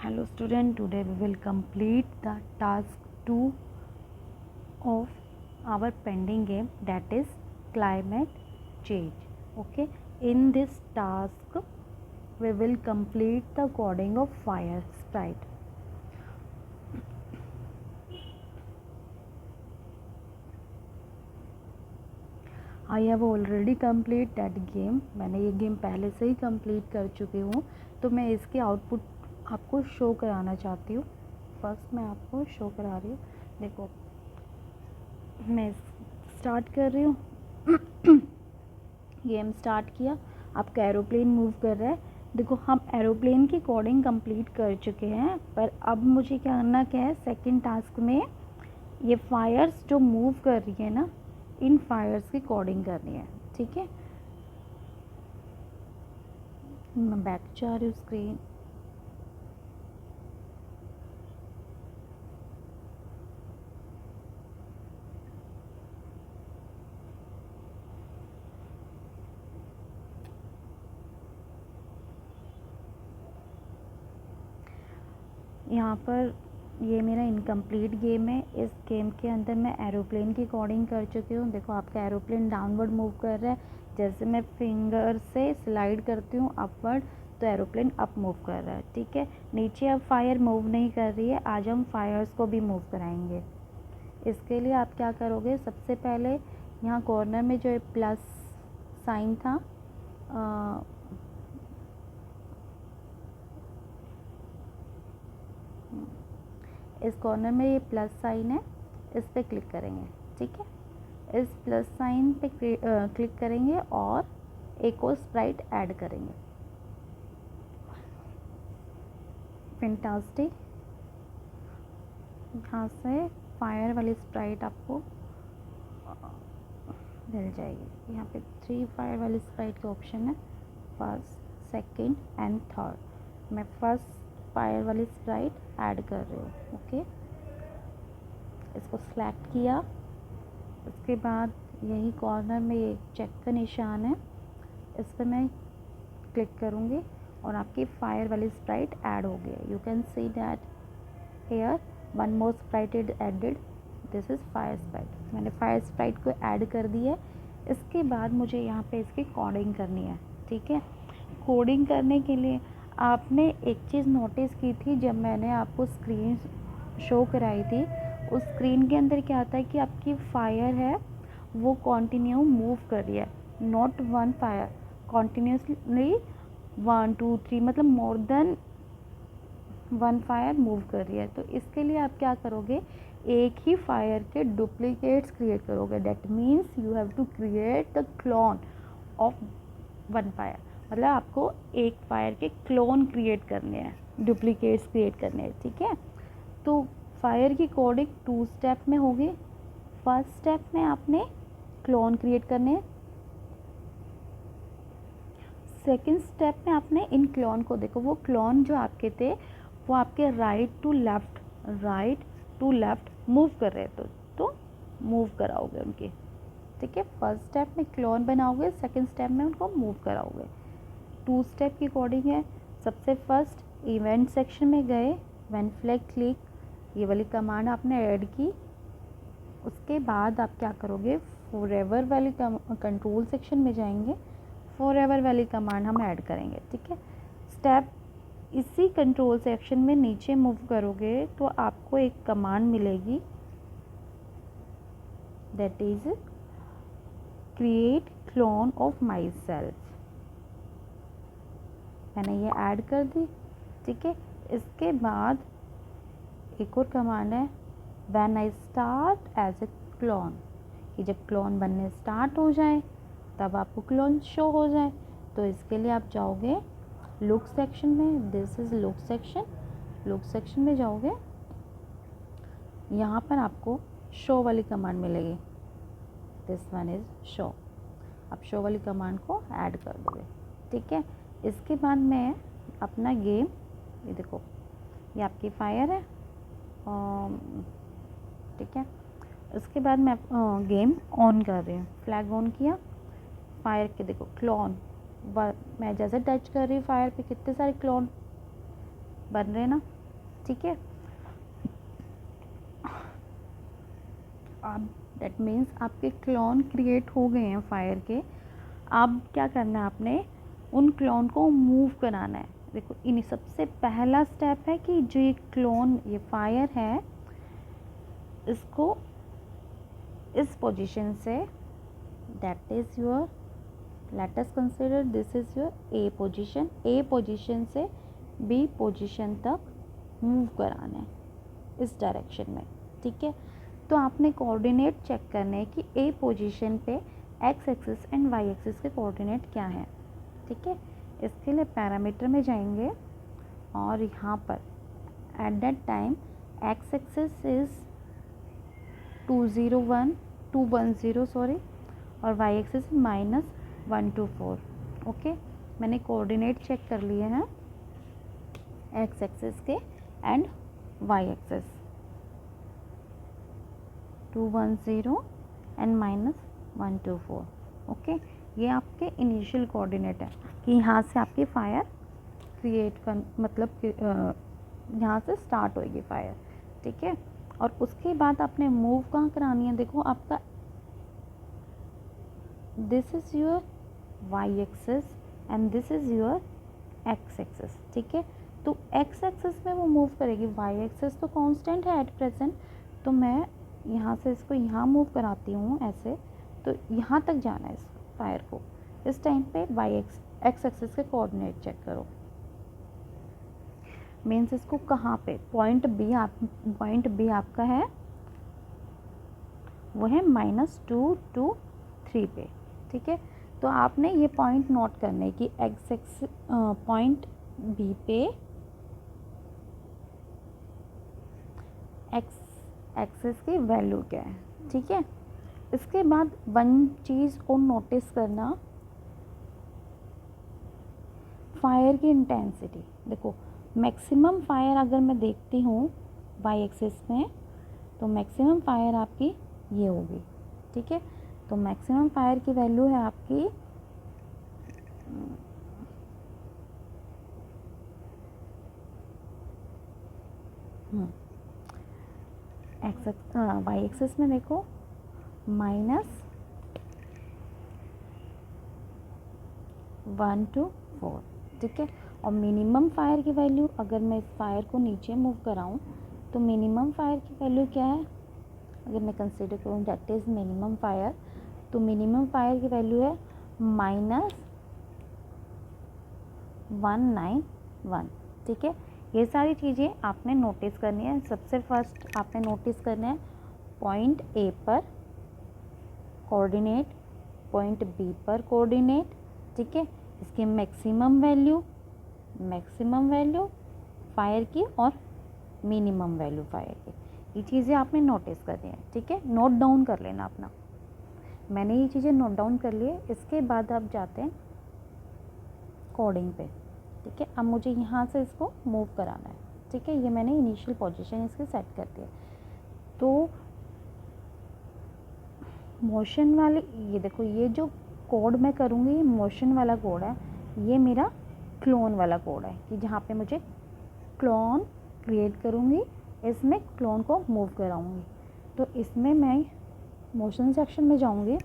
Hello student, today we will complete the task 2 of our pending game, that is climate change. Okay, in this task we will complete the coding of fire sprite. I have already complete that game. मैंने ये game पहले से ही complete कर चुकी हूँ, तो मैं इसके आउटपुट आपको शो कराना चाहती हूँ. फर्स्ट मैं आपको शो करा रही हूँ. देखो, मैं स्टार्ट कर रही हूँ. गेम स्टार्ट किया. आपका एरोप्लेन मूव कर रहा है. देखो, हम एरोप्लेन की कोडिंग कंप्लीट कर चुके हैं, पर अब मुझे क्या करना है, सेकंड टास्क में ये फायर्स जो मूव कर रही है ना, इन फायर्स की कोडिंग करनी है. ठीक है, मैं बैक जा रही हूँ स्क्रीन. यहाँ पर ये मेरा इनकम्प्लीट गेम है. इस गेम के अंदर मैं एरोप्लेन की कोडिंग कर चुकी हूँ. देखो, आपका एरोप्लेन डाउनवर्ड मूव कर रहा है. जैसे मैं फिंगर से स्लाइड करती हूँ अपवर्ड, तो एरोप्लेन अप मूव कर रहा है. ठीक है, नीचे अब फायर मूव नहीं कर रही है. आज हम फायर्स को भी मूव कराएंगे. इसके लिए आप क्या करोगे, सबसे पहले यहाँ कॉर्नर में जो प्लस साइन था, इस कॉर्नर में ये प्लस साइन है, इस पे क्लिक करेंगे. ठीक है, इस प्लस साइन पे क्लिक करेंगे और एक और स्प्राइट ऐड करेंगे. फैंटास्टिक. यहाँ से फायर वाली स्प्राइट आपको मिल जाएगी. यहाँ पे 3 फायर वाली स्प्राइट का ऑप्शन है, फर्स्ट, सेकंड एंड थर्ड. मैं फर्स्ट फायर वाली स्प्राइट ऐड कर रही हूँ. ओके, इसको सेलेक्ट किया. उसके बाद यही कॉर्नर में ये चेक का निशान है, इस पर मैं क्लिक करूँगी और आपकी फायर वाली स्प्राइट ऐड हो गई. You can see that here one more sprite is added. This is fire sprite. मैंने फायर स्प्राइट को ऐड कर दी है. इसके बाद मुझे यहाँ पे इसकी कोडिंग करनी है. ठीक है, कोडिंग करने के लिए आपने एक चीज़ नोटिस की थी, जब मैंने आपको स्क्रीन शो कराई थी, उस स्क्रीन के अंदर क्या आता है कि आपकी फायर है वो कॉन्टिन्यू मूव कर रही है. नॉट वन फायर, कॉन्टिन्यूसली 1 2 3, मतलब more than one fire move कर रही है. तो इसके लिए आप क्या करोगे, एक ही फायर के डुप्लीकेट्स क्रिएट करोगे. That means you have to create the clone of one fire. मतलब आपको एक फायर के क्लोन क्रिएट करने हैं, डुप्लीकेट्स क्रिएट करने हैं. ठीक है, तो फायर की कोडिंग 2 स्टेप में होगी. फर्स्ट स्टेप में आपने क्लोन क्रिएट करने हैं. सेकेंड स्टेप में आपने इन क्लोन को, देखो वो क्लोन जो आपके थे वो आपके राइट टू लेफ़्ट मूव कर रहे थे, तो मूव कराओगे उनके. ठीक है, फर्स्ट स्टेप में क्लोन बनाओगे, सेकेंड स्टेप में उनको मूव कराओगे. 2 स्टेप की कोडिंग है. सबसे फर्स्ट इवेंट सेक्शन में गए, व्हेन फ्लैग क्लिक, ये वाली कमांड आपने ऐड की. उसके बाद आप क्या करोगे, फॉरएवर वाली कंट्रोल सेक्शन में जाएंगे, फॉरएवर वाली कमांड हम ऐड करेंगे. ठीक है, स्टेप इसी कंट्रोल सेक्शन में नीचे मूव करोगे तो आपको एक कमांड मिलेगी, that is create clone of my self. मैंने ये ऐड कर दी. ठीक है, इसके बाद एक और कमांड है, when I start as a clone, कि जब क्लोन बनने स्टार्ट हो जाए तब आपको क्लोन शो हो जाए. तो इसके लिए आप जाओगे लुक सेक्शन में. This is look section. Look section में जाओगे, यहाँ पर आपको शो वाली कमांड मिलेगी. This one is show. आप शो वाली कमांड को ऐड कर दोगे. ठीक है, इसके बाद मैं अपना गेम, ये देखो ये आपकी फायर है. ठीक है, इसके बाद मैं गेम ऑन कर रही हूँ. फ्लैग ऑन किया, फायर के देखो क्लोन, मैं जैसे टच कर रही हूँ फायर पे कितने सारे क्लोन बन रहे हैं ना. ठीक है। अब दैट मीन्स आपके क्लोन क्रिएट हो गए हैं फायर के। अब क्या करना है, आपने उन क्लोन को मूव कराना है। देखो इन सबसे पहला स्टेप है कि जो ये क्लोन, ये फायर है, इसको इस पोजीशन से, that is your, let us consider this is your A position, A position से बी पोजीशन तक मूव कराना है इस डायरेक्शन में, ठीक है। तो आपने कोऑर्डिनेट चेक करने हैं कि ए पोजीशन पे X axis and Y axis के कोऑर्डिनेट क्या हैं, ठीक है। इसके लिए पैरामीटर में जाएंगे और यहाँ पर at that time X axis is 210 sorry, और वाई एक्सिस -124। ओके, मैंने कोऑर्डिनेट चेक कर लिए हैं एक्स एक्सिस के and Y axis, 210 and -124। Okay, ये आपके इनिशियल कोऑर्डिनेट है कि यहाँ से आपकी फायर क्रिएट कर, मतलब यहाँ से स्टार्ट होएगी फायर, ठीक है। और उसके बाद आपने मूव कहाँ करानी है, देखो आपका this is your Y axis and this is your X axis, ठीक है। तो एक्स एक्सिस में वो मूव करेगी, वाई एक्सिस तो कांस्टेंट है एट प्रेजेंट, तो मैं यहाँ से इसको यहाँ मूव कराती हूँ ऐसे, तो यहाँ तक जाना है इस फायर को। इस टाइम पे वाई एक्स एक्सिस के कोऑर्डिनेट चेक करो, मीन्स इसको कहाँ पे, पॉइंट बी आपका है वो है -2 to 3 पे, ठीक है। तो आपने ये पॉइंट नोट करने कि एक्स एक्सिस पॉइंट बी पे एक्स एक्सिस की वैल्यू क्या है, ठीक है। इसके बाद वन चीज़ को नोटिस करना, फायर की इंटेंसिटी। देखो मैक्सिमम फायर अगर मैं देखती हूँ वाई एक्सिस में, तो मैक्सिमम फायर आपकी ये होगी, ठीक है। तो मैक्सिमम फायर की वैल्यू है आपकी वाई एक्सिस में देखो -1 to 4, ठीक है। और मिनिमम फायर की वैल्यू, अगर मैं इस फायर को नीचे मूव कराऊं तो मिनिमम फायर की वैल्यू क्या है, अगर मैं कंसिडर करूँ दैट इज़ मिनिमम फायर, तो मिनिमम फायर की वैल्यू है -191, ठीक है। ये सारी चीज़ें आपने नोटिस करनी है। सबसे फर्स्ट आपने नोटिस करना है पॉइंट ए पर कोऑर्डिनेट, पॉइंट बी पर कोऑर्डिनेट, ठीक है। इसकी मैक्सिमम वैल्यू फायर की और मिनिमम वैल्यू फायर की, ये चीज़ें आपने नोटिस करनी है, ठीक है। नोट डाउन कर लेना अपना, मैंने ये चीज़ें नोट डाउन कर लिए। इसके बाद आप जाते हैं कोडिंग पे, ठीक है। अब मुझे यहाँ से इसको मूव कराना है, ठीक है। ये मैंने इनिशियल पोजीशन इसकी सेट कर दिया। तो मोशन वाले, ये देखो ये जो कोड मैं करूँगी ये मोशन वाला कोड है, ये मेरा क्लोन वाला कोड है कि जहाँ पे मुझे क्लोन क्रिएट करूँगी, इसमें क्लोन को मूव कराऊँगी। तो इसमें मैं मोशन सेक्शन में जाऊँगी,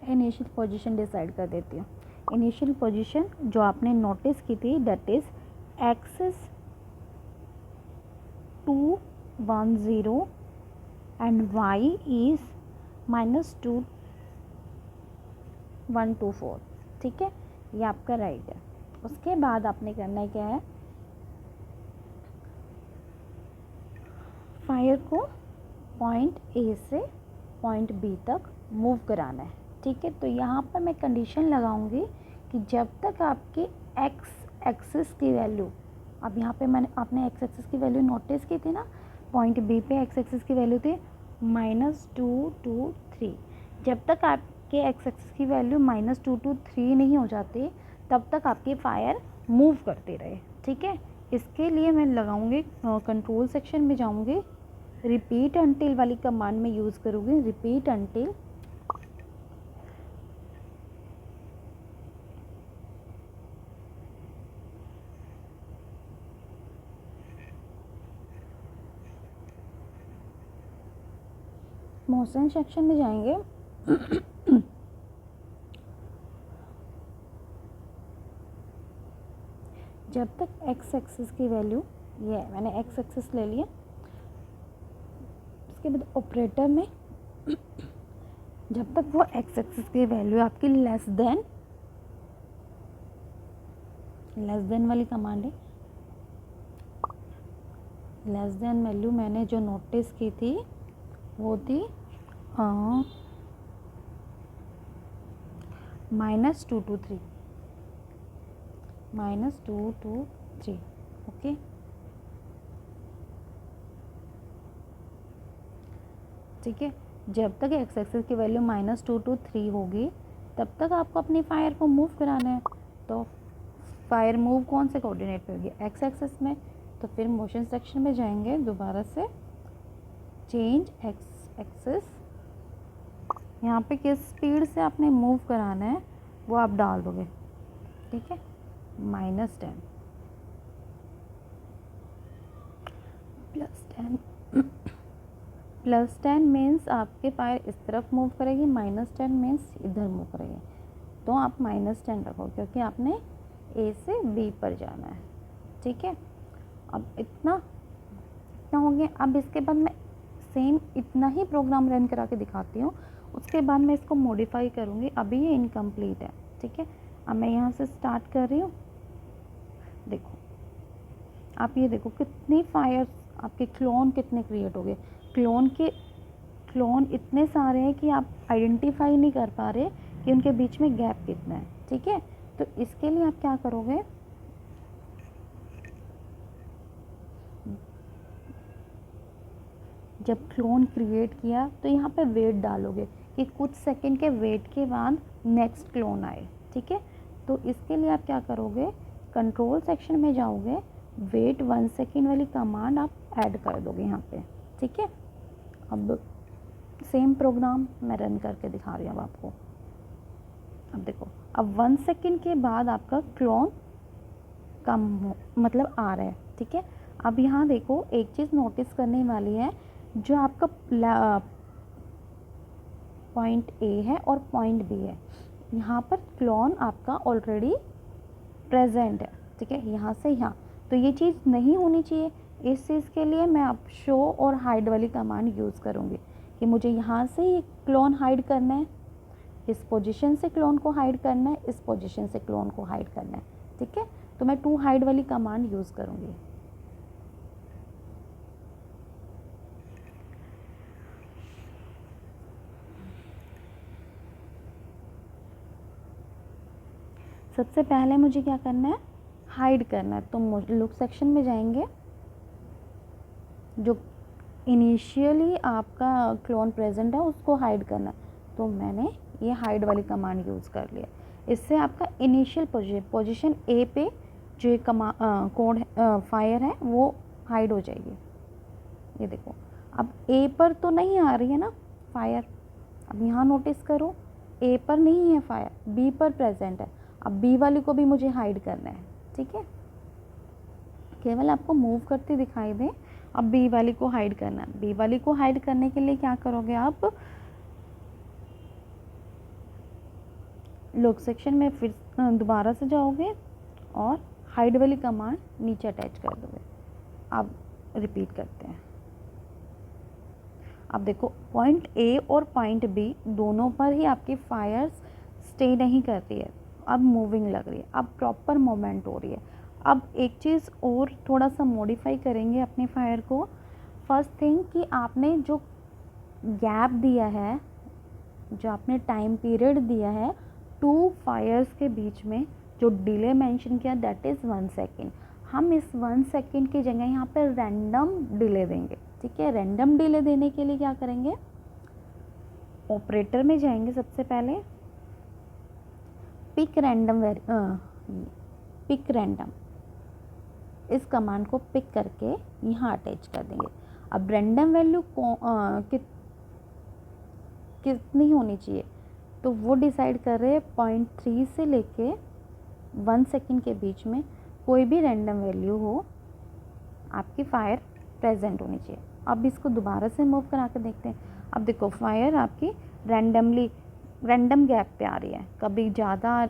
इनिशियल पोजीशन डिसाइड कर देती हूँ। इनिशियल पोजीशन जो आपने नोटिस की थी that is axis 210 and Y is -2124, ठीक है। ये आपका राइट है। उसके बाद आपने करना है क्या है, फायर को पॉइंट ए से पॉइंट बी तक मूव कराना है, ठीक है। तो यहाँ पर मैं कंडीशन लगाऊंगी कि जब तक आपकी एक्स एक्सिस की वैल्यू, अब यहाँ पे मैंने आपने एक्स एक्सिस की वैल्यू नोटिस की थी ना, पॉइंट बी पे एक्स एक्सिस की वैल्यू थी -223। जब तक आपके एक्स एक्सिस की वैल्यू -223 नहीं हो जाती तब तक आपकी फायर मूव करती रहे, ठीक है। इसके लिए मैं लगाऊंगी कंट्रोल सेक्शन में जाऊंगी, रिपीट अंटिल वाली कमांड में यूज़ करूँगी, रिपीट अंटिल मोशन सेक्शन में जाएंगे जब तक एक्स एक्सिस की वैल्यू, ये मैंने एक्स एक्सिस ले लिया, उसके बाद ऑपरेटर में जब तक वो एक्स एक्सिस की वैल्यू आपकी लेस देन वाली कमांड है, लेस देन वैल्यू मैंने जो नोटिस की थी वो थी -2 to 3, -2 to 3, ओके। ठीक है, जब तक एक्स एक्सिस की वैल्यू -2 to 3 होगी तब तक आपको अपनी फायर को मूव कराना है। तो फायर मूव कौन से कोऑर्डिनेट पे होगी, एक्स एक्सिस में। तो फिर मोशन सेक्शन में जाएंगे, दोबारा से चेंज एक्स एक्सिस, यहाँ पे किस स्पीड से आपने मूव कराना है वो आप डाल दोगे, ठीक है। -10 +10 मीन्स आपके फायर इस तरफ मूव करेगी, -10 मीन्स इधर मूव करेगी। तो आप -10 रखो क्योंकि आपने ए से बी पर जाना है, ठीक है। अब इतना हो गया। अब इसके बाद मैं सेम इतना ही प्रोग्राम रन करा के दिखाती हूँ, उसके बाद मैं इसको मॉडिफाई करूँगी। अभी ये इनकम्प्लीट है, ठीक है। अब मैं यहाँ से स्टार्ट कर रही हूँ। देखो, आप ये देखो कितनी फायर्स, आपके क्लोन कितने क्रिएट हो गए। क्लोन इतने सारे हैं कि आप आइडेंटिफाई नहीं कर पा रहे कि उनके बीच में गैप कितना है, ठीक है। तो इसके लिए आप क्या करोगे, जब क्लोन क्रिएट किया तो यहाँ पे वेट डालोगे कि कुछ सेकंड के वेट के बाद नेक्स्ट क्लोन आए, ठीक है। तो इसके लिए आप क्या करोगे, कंट्रोल सेक्शन में जाओगे, वेट 1 सेकेंड वाली कमांड आप ऐड कर दोगे यहाँ पे, ठीक है। अब सेम प्रोग्राम मैं रन करके दिखा रही हूँ आपको। अब देखो, अब 1 सेकेंड के बाद आपका क्लोन कम हो, मतलब आ रहा है, ठीक है। अब यहाँ देखो, एक चीज़ नोटिस करने वाली है, जो आपका पॉइंट ए है और पॉइंट बी है, यहाँ पर क्लोन आपका ऑलरेडी प्रेजेंट है, ठीक है, यहाँ से यहाँ। तो ये चीज़ नहीं होनी चाहिए। इस चीज़ के लिए मैं अब शो और हाइड वाली कमांड यूज़ करूँगी कि मुझे यहाँ से ही क्लोन हाइड करना है, इस पोजीशन से क्लोन को हाइड करना है, इस पोजीशन से क्लोन को हाइड करना है, ठीक है। तो मैं टू हाइड वाली कमांड यूज़ करूँगी। सबसे पहले मुझे क्या करना है, हाइड करना है। तो लुक सेक्शन में जाएंगे, जो इनिशियली आपका क्लोन प्रेजेंट है उसको हाइड करना है। तो मैंने ये हाइड वाली कमांड यूज़ कर लिया। इससे आपका इनिशियल पोजीशन ए पे जो कोड फायर है वो हाइड हो जाएगी। ये देखो, अब ए पर तो नहीं आ रही है ना फायर। अब यहाँ नोटिस करो, ए पर नहीं है फायर, बी पर प्रेजेंट है। अब बी वाली को भी मुझे हाइड करना है, ठीक है। केवल आपको मूव करती दिखाई दे। अब बी वाली को हाइड करना है। बी वाली को हाइड करने के लिए क्या करोगे, आप लुक सेक्शन में फिर दोबारा से जाओगे और हाइड वाली कमांड नीचे अटैच कर दोगे। अब रिपीट करते हैं। अब देखो, पॉइंट ए और पॉइंट बी दोनों पर ही आपकी फायर्स स्टे नहीं कर रही है, अब मूविंग लग रही है, अब प्रॉपर मोमेंट हो रही है। अब एक चीज़ और थोड़ा सा मॉडिफाई करेंगे अपने फायर को। फर्स्ट थिंग कि आपने जो गैप दिया है, जो आपने टाइम पीरियड दिया है 2 फायर्स के बीच में, जो डिले मेंशन किया दैट इज़ 1 सेकेंड। हम इस 1 सेकेंड की जगह यहाँ पर रैंडम डिले देंगे, ठीक है। रैंडम डिले देने के लिए क्या करेंगे, ऑपरेटर में जाएंगे, सबसे पहले पिक रैंडम इस कमांड को पिक करके यहाँ अटैच कर देंगे। अब रैंडम वैल्यू कितनी होनी चाहिए, तो वो डिसाइड कर रहे हैं 0.3 से लेके 1 सेकेंड के बीच में कोई भी रैंडम वैल्यू हो, आपकी फायर प्रेजेंट होनी चाहिए। अब इसको दोबारा से मूव करा के देखते हैं। अब देखो फायर आपकी रैंडम गैप पे आ रही है, कभी ज़्यादा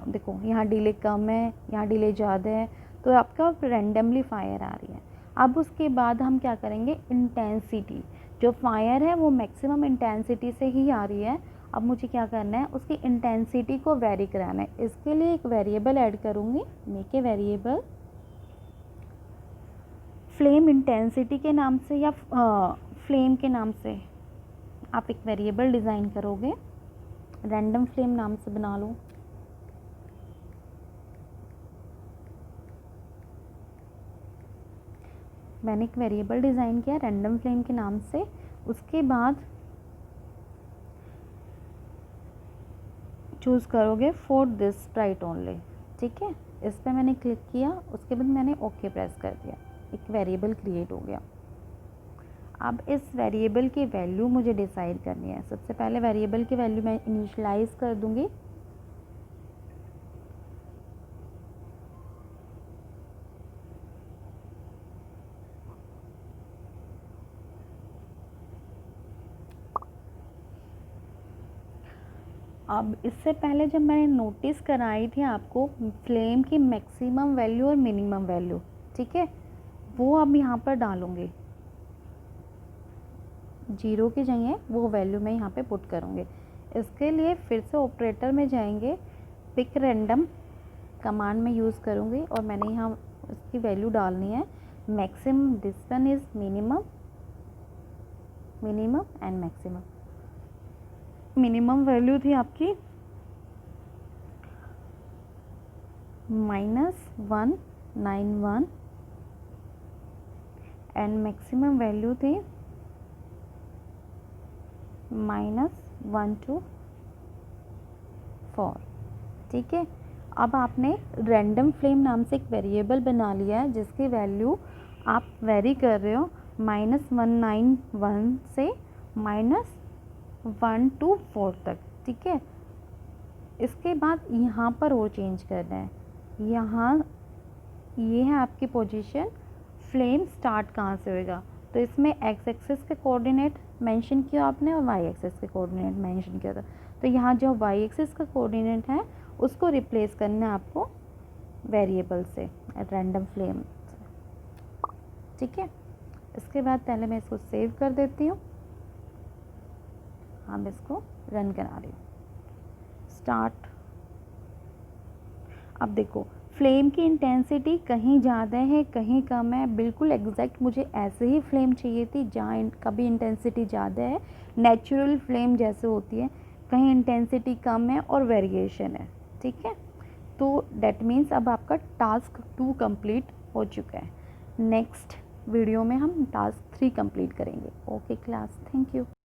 देखो यहाँ डिले कम है, यहाँ डिले ज़्यादा है, तो आपका रैंडमली फायर आ रही है। अब उसके बाद हम क्या करेंगे, इंटेंसिटी, जो फायर है वो मैक्सिमम इंटेंसिटी से ही आ रही है। अब मुझे क्या करना है, उसकी इंटेंसिटी को वेरी कराना है। इसके लिए एक वेरिएबल ऐड करूँगी, make a variable flame intensity के नाम से या फ्लेम के नाम से आप एक वेरिएबल डिज़ाइन करोगे, रैंडम फ्लेम नाम से बना लो। मैंने एक वेरिएबल डिज़ाइन किया रैंडम फ्लेम के नाम से। उसके बाद चूज़ करोगे फॉर दिस स्प्राइट ओनली, ठीक है, इस पर मैंने क्लिक किया। उसके बाद मैंने ओके प्रेस कर दिया, एक वेरिएबल क्रिएट हो गया। अब इस वेरिएबल की वैल्यू मुझे डिसाइड करनी है। सबसे पहले वेरिएबल की वैल्यू मैं इनिशियलाइज कर दूंगी। अब इससे पहले जब मैंने नोटिस कराई थी आपको फ्लेम की मैक्सिमम वैल्यू और मिनिमम वैल्यू, ठीक है, वो अब यहाँ पर डालूँगी। 0 की जगह वो वैल्यू मैं यहाँ पे पुट करूँगी। इसके लिए फिर से ऑपरेटर में जाएंगे, पिक रैंडम कमांड में यूज़ करूँगी और मैंने यहाँ इसकी वैल्यू डालनी है maximum, this one is minimum and maximum. Minimum value थी आपकी -191 एंड मैक्सिमम वैल्यू थी -124, ठीक है। अब आपने रैंडम फ्लेम नाम से एक वेरिएबल बना लिया है जिसकी वैल्यू आप वेरी कर रहे हो -191 से -124 तक, ठीक है। इसके बाद यहाँ पर और चेंज करना है, यहाँ ये है आपकी पोजीशन, फ्लेम स्टार्ट कहाँ से होएगा, तो इसमें एक्स एक्सिस के कोऑर्डिनेट मेंशन किया आपने और वाई एक्सिस के कोऑर्डिनेट मेंशन किया था। तो यहाँ जो वाई एक्सिस का कोऑर्डिनेट है उसको रिप्लेस करना है आपको वेरिएबल से, रैंडम फ्लेम से, ठीक है। इसके बाद पहले मैं इसको सेव कर देती हूँ। हम इसको रन करा रही हूँ, स्टार्ट। अब देखो फ्लेम की इंटेंसिटी कहीं ज़्यादा है कहीं कम है, बिल्कुल एग्जैक्ट मुझे ऐसे ही फ्लेम चाहिए थी जहाँ कभी इंटेंसिटी ज़्यादा है, नेचुरल फ्लेम जैसे होती है, कहीं इंटेंसिटी कम है और वेरिएशन है, ठीक है। तो डैट मीन्स अब आपका टास्क 2 कंप्लीट हो चुका है। नेक्स्ट वीडियो में हम टास्क 3 कंप्लीट करेंगे। Okay class, thank you.